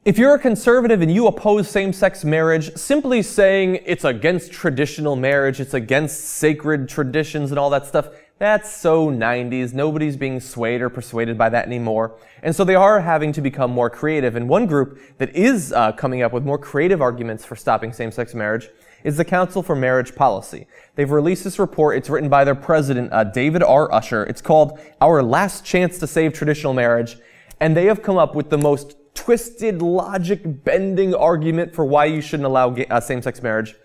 If you're a conservative and you oppose same-sex marriage, simply saying it's against traditional marriage, it's against sacred traditions and all that stuff, that's so 90s. Nobody's being swayed or persuaded by that anymore. And so they are having to become more creative. And one group that is coming up with more creative arguments for stopping same-sex marriage is the Council for Marriage Policy. They've released this report. It's written by their president, David R. Usher. It's called Our Last Chance to Save Traditional Marriage. And they have come up with the most twisted, logic-bending argument for why you shouldn't allow same-sex marriage.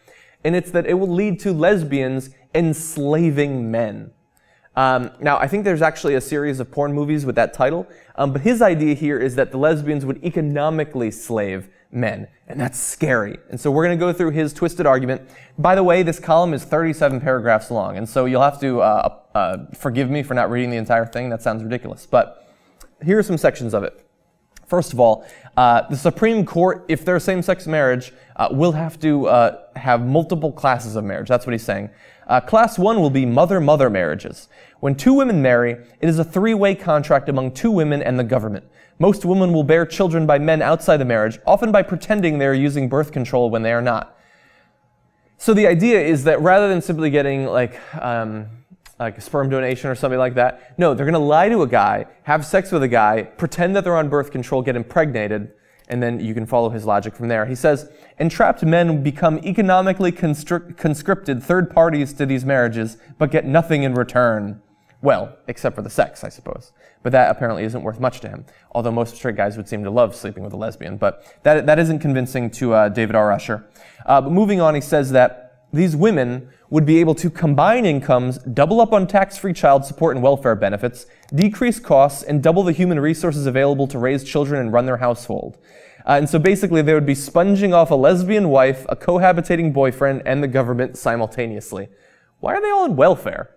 And it's that it will lead to lesbians enslaving men. Now, I think there's actually a series of porn movies with that title, but his idea here is that the lesbians would economically slave men, and that's scary. And so we're going to go through his twisted argument. By the way, this column is 37 paragraphs long, and so you'll have to forgive me for not reading the entire thing. That sounds ridiculous, but here are some sections of it. First of all, the Supreme Court, if there's same-sex marriage, will have to have multiple classes of marriage. That's what he's saying. Class 1 will be mother-mother marriages. When two women marry, it is a three-way contract among two women and the government. Most women will bear children by men outside the marriage, often by pretending they are using birth control when they are not. So the idea is that rather than simply getting like a sperm donation or something like that, no, they're going to lie to a guy, have sex with a guy, pretend that they're on birth control, get impregnated, and then you can follow his logic from there. He says, entrapped men become economically conscripted third parties to these marriages, but get nothing in return. Well, except for the sex, I suppose. But that apparently isn't worth much to him, although most straight guys would seem to love sleeping with a lesbian. But that isn't convincing to David R. Usher. But moving on, he says that these women would be able to combine incomes, double up on tax-free child support and welfare benefits, decrease costs, and double the human resources available to raise children and run their household. And so basically they would be sponging off a lesbian wife, a cohabitating boyfriend, and the government simultaneously. Why are they all on welfare?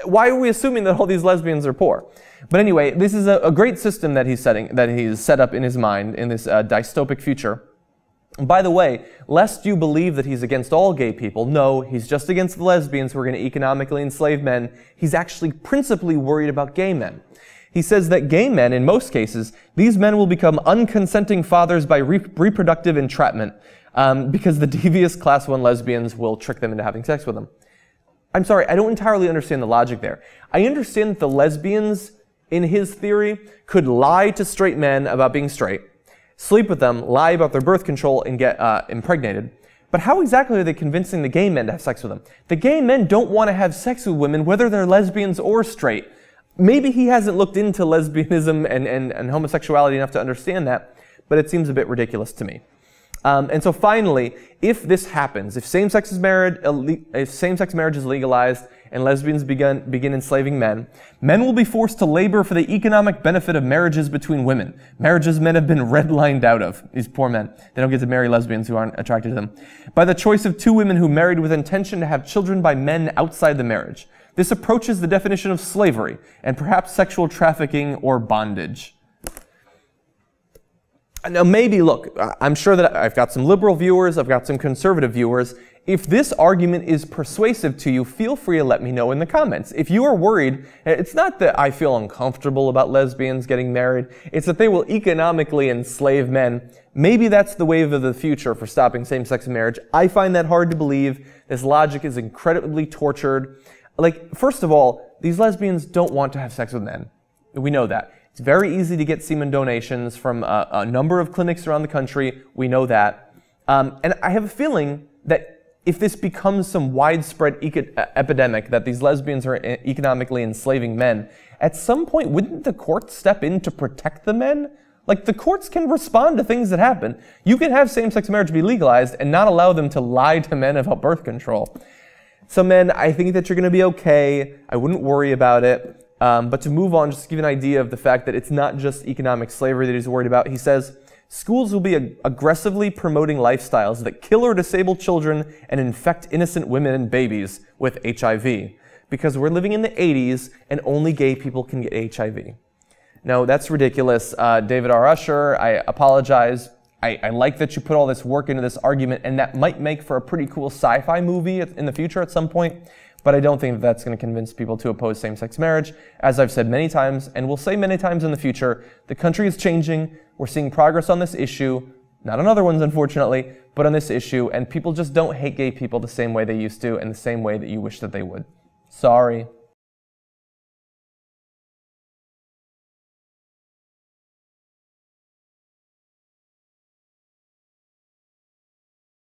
Why are we assuming that all these lesbians are poor? But anyway, this is a great system that he's set up in his mind in this dystopic future. And by the way, lest you believe that he's against all gay people, no, he's just against the lesbians who are going to economically enslave men. He's actually principally worried about gay men. He says that gay men, in most cases, these men will become unconsenting fathers by reproductive entrapment because the devious class 1 lesbians will trick them into having sex with them. I'm sorry, I don't entirely understand the logic there. I understand that the lesbians, in his theory, could lie to straight men about being straight, sleep with them, lie about their birth control, and get impregnated. But how exactly are they convincing the gay men to have sex with them? The gay men don't want to have sex with women, whether they're lesbians or straight. Maybe he hasn't looked into lesbianism and homosexuality enough to understand that, but it seems a bit ridiculous to me. And so finally, if this happens, if same-sex marriage is legalized and lesbians begin enslaving men, men will be forced to labor for the economic benefit of marriages between women. Marriages men have been redlined out of. These poor men. They don't get to marry lesbians who aren't attracted to them. By the choice of two women who married with intention to have children by men outside the marriage. This approaches the definition of slavery and perhaps sexual trafficking or bondage. Now maybe, look, I'm sure that I've got some liberal viewers, I've got some conservative viewers. If this argument is persuasive to you, feel free to let me know in the comments. If you are worried, it's not that I feel uncomfortable about lesbians getting married, it's that they will economically enslave men. Maybe that's the wave of the future for stopping same-sex marriage. I find that hard to believe. This logic is incredibly tortured. Like, first of all, these lesbians don't want to have sex with men. We know that. It's very easy to get semen donations from a number of clinics around the country. We know that. And I have a feeling that if this becomes some widespread epidemic, that these lesbians are economically enslaving men, at some point, wouldn't the courts step in to protect the men? Like, the courts can respond to things that happen. You can have same-sex marriage be legalized and not allow them to lie to men about birth control. So men, I think that you're going to be okay. I wouldn't worry about it. But to move on, just to give you an idea of the fact that it's not just economic slavery that he's worried about, he says, schools will be aggressively promoting lifestyles that kill or disable children and infect innocent women and babies with HIV. Because we're living in the 80s and only gay people can get HIV. No, that's ridiculous. David R. Usher, I apologize. I like that you put all this work into this argument, and that might make for a pretty cool sci-fi movie in the future at some point. But I don't think that that's going to convince people to oppose same-sex marriage. As I've said many times, and will say many times in the future, the country is changing. We're seeing progress on this issue. Not on other ones, unfortunately, but on this issue. And people just don't hate gay people the same way they used to and the same way that you wish that they would. Sorry.